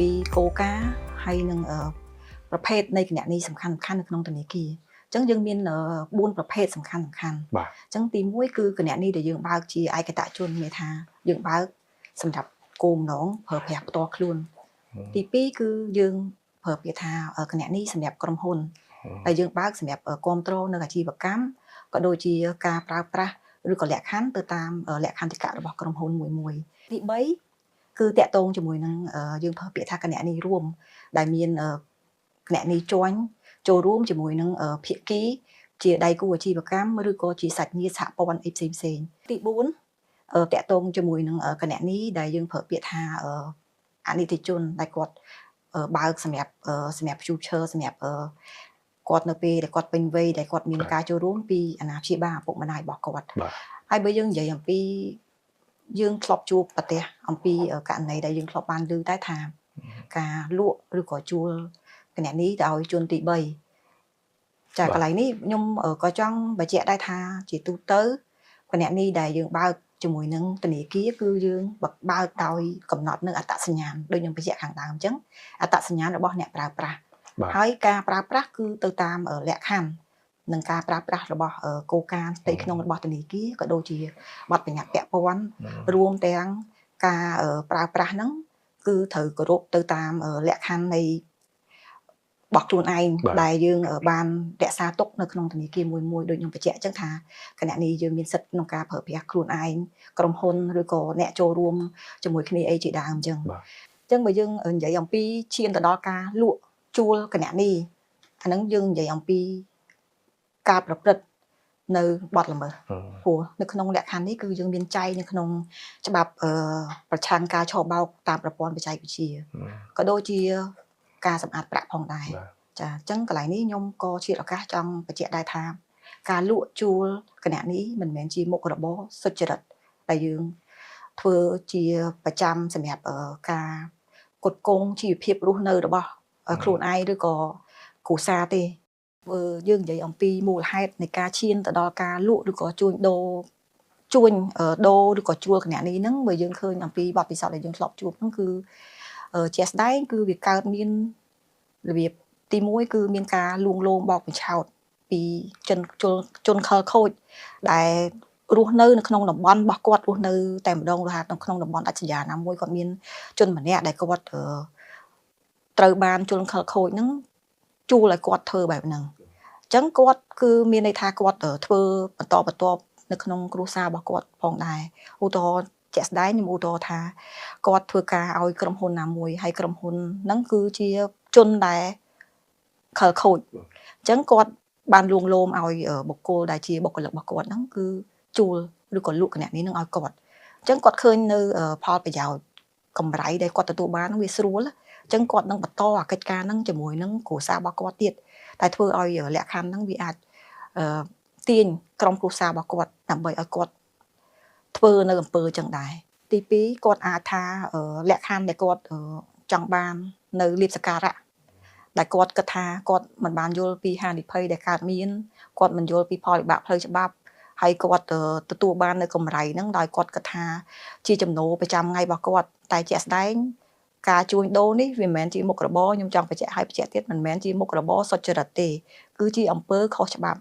ពីគោលការណ៍ហើយនឹងប្រភេទនៃគណនីសំខាន់ៗនៅក្នុងធនាគារអញ្ចឹងយើងមាន4ប្រភេទសំខាន់ៗអញ្ចឹងទី1គឺគណនីដែលយើងបើកជាឯកតជនមានថាយើងបើកសម្រាប់គោលបំណងប្រើប្រាស់ផ្ទាល់ខ្លួនទី2គឺយើងប្រើពាក្យថាគណនីសម្រាប់ក្រុមហ៊ុនដែលយើងបើកសម្រាប់គ្រប់គ្រងនៅអាជីវកម្មក៏ដូចជាការប្រើប្រាស់ឬក៏លក្ខខណ្ឌទៅតាមលក្ខន្តិកៈរបស់ក្រុមហ៊ុនមួយទី3គឺតកតងជាមួយនឹងយើងប្រើពាក្យថាគណនីរួមដែលមានគណនីជាន់ចូលរួមជាមួយនឹងភាគីជាដៃគូអាជីវកម្មឬក៏ជាសាច់ញាតិសហព័ន្ធអីផ្សេងទី4តកតងជាមួយនឹងគណនីដែលយើងប្រើពាក្យថាអនិច្ចជនដែលគាត់បើកសម្រាប់future សម្រាប់គាត់នៅពេលដែលគាត់ពេញវ័យដែលគាត់មានការចូលរួមពីអាណាព្យាបាលឪពុកម្ដាយរបស់គាត់ហើយបើយើងនិយាយអំពីយើងធ្លាប់ជួបប្រទេសអំពីករណីដែលយើងធ្លាប់បានឮតែថាការលក់ឬក៏ជួលគណនីទៅឲ្យជនទី3ចាកន្លែងនេះខ្ញុំក៏ចង់បញ្ជាក់ដែរថាជាទូទៅគណនីដែលយើងបើកជាមួយនឹងធនាគារគឺយើងបើកដោយកំណត់នៅអត្តសញ្ញាណដូចខ្ញុំបញ្ជាក់ខាងដើមអញ្ចឹងអត្តសញ្ញាណរបស់អ្នកប្រើប្រាស់ហើយការប្រើប្រាស់គឺទៅតាមលក្ខខណ្ឌនឹងការប្រើប្រាស់របស់គោលការណ៍ផ្ទៃក្នុងរបស់ធនាគារក៏ដូចជាបទបញ្ញត្តិពាក់ព័ន្ធរួមទាំងការប្រើប្រាស់ហ្នឹងគឺត្រូវគោរពទៅតាមលក្ខខណ្ឌនៃរបស់ខ្លួនឯងដែលយើងបានរក្សាទុកនៅក្នុងធនាគារមួយដូចខ្ញុំបញ្ជាក់អញ្ចឹងថាគណនីយើងមានសិទ្ធិក្នុងការប្រើប្រាស់ខ្លួនឯងក្រុមហ៊ុនឬក៏អ្នកចូលរួមជាមួយគ្នាអីជាដើមអញ្ចឹងបើយើងនិយាយអំពីឈានទៅដល់ការលក់ជួលគណនីអាហ្នឹងយើងនិយាយអំពីការប្រព្រឹត្តនៅបទល្មើសព្រោះនៅក្នុងលក្ខខណ្ឌនេះគឺយើងមានចែងនៅក្នុងច្បាប់ប្រឆាំងការឆបោកតាមប្រព័ន្ធបច្ចេកវិទ្យាក៏ដូចជាការសម្អាតប្រាក់ផងដែរចាអញ្ចឹងកន្លែងនេះខ្ញុំក៏ជាឱកាសចង់បញ្ជាក់ដែរថាការលក់ជួលគណនីមិនមែនជាមុខរបរសុចរិតដែលយើងធ្វើជាប្រចាំសម្រាប់ការកត់គង់ជីវភាពរស់នៅរបស់ខ្លួនឯងឬក៏គ្រួសារទេយើងនិយាយអំពីមូលហេតុនៃការឈានទៅដល់ការលក់ឬក៏ជួញដូរឬក៏ជួលគណនីហ្នឹងបើយើងឃើញអំពីបទពិសោធន៍ដែលយើងធ្លាប់ជួបហ្នឹងគឺជាស្ដែងគឺវាកើតមានរបៀបទី1គឺមានការលួងលោមបោកបញ្ឆោតពីជនខិលខូចដែលរស់នៅក្នុងតំបន់របស់គាត់រស់នៅតែម្ដងរហ័សនៅក្នុងតំបន់ដាច់ស្រយាលណាមួយគាត់មានជនម្នាក់ដែលគាត់ត្រូវបានជនខិលខូចហ្នឹងជួលឲ្យគាត់ធ្វើបែបហ្នឹងអញ្ចឹងគាត់គឺមានន័យថាគាត់ធ្វើបន្តបន្ទាប់នៅក្នុងគ្រួសាររបស់គាត់ផងដែរឧទាហរណ៍ជាក់ស្ដែងខ្ញុំឧទាហរណ៍ថាគាត់ធ្វើការឲ្យក្រុមហ៊ុនណាមួយហើយក្រុមហ៊ុនហ្នឹងគឺជាជនដែលខិលខូចអញ្ចឹងគាត់បានលួងលោមឲ្យបុគ្គលដែលជាបុគ្គលិករបស់គាត់ហ្នឹងគឺជួលឬក៏លក់គណនីហ្នឹងឲ្យគាត់អញ្ចឹងគាត់ឃើញនៅផលប្រយោជន៍កម្រៃដែលគាត់ទទួលបានហ្នឹងវាស្រួលអញ្ចឹងគាត់នឹងបន្តអាកិច្ចការហ្នឹងជាមួយនឹងគ្រួសាររបស់គាត់ទៀតតែធ្វើឲ្យលក្ខខណ្ឌហ្នឹងវាអាចទាញក្រុមគ្រួសាររបស់គាត់ដើម្បីឲ្យគាត់ធ្វើនៅអំពើចឹងដែរទី2គាត់អាចថាលក្ខខណ្ឌដែលគាត់ចង់បាននៅលៀបសការៈដែលគាត់គិតថាគាត់មិនបានយល់ពីហានិភ័យដែលកើតមានគាត់មិនយល់ពីផលវិបាកផ្លូវច្បាប់ហើយគាត់ទទួលបាននៅកម្រៃហ្នឹងដោយគាត់គិតថាជាចំណូលប្រចាំថ្ងៃរបស់គាត់តែជាក់ស្ដែងការជួញដូរនេះវាមិនមែនជាមុខរបរខ្ញុំចង់បញ្ជាក់ឲ្យបញ្ជាក់ទៀតមិនមែនជាមុខរបរសុចរិតទេគឺជាអំពើខុសច្បាប់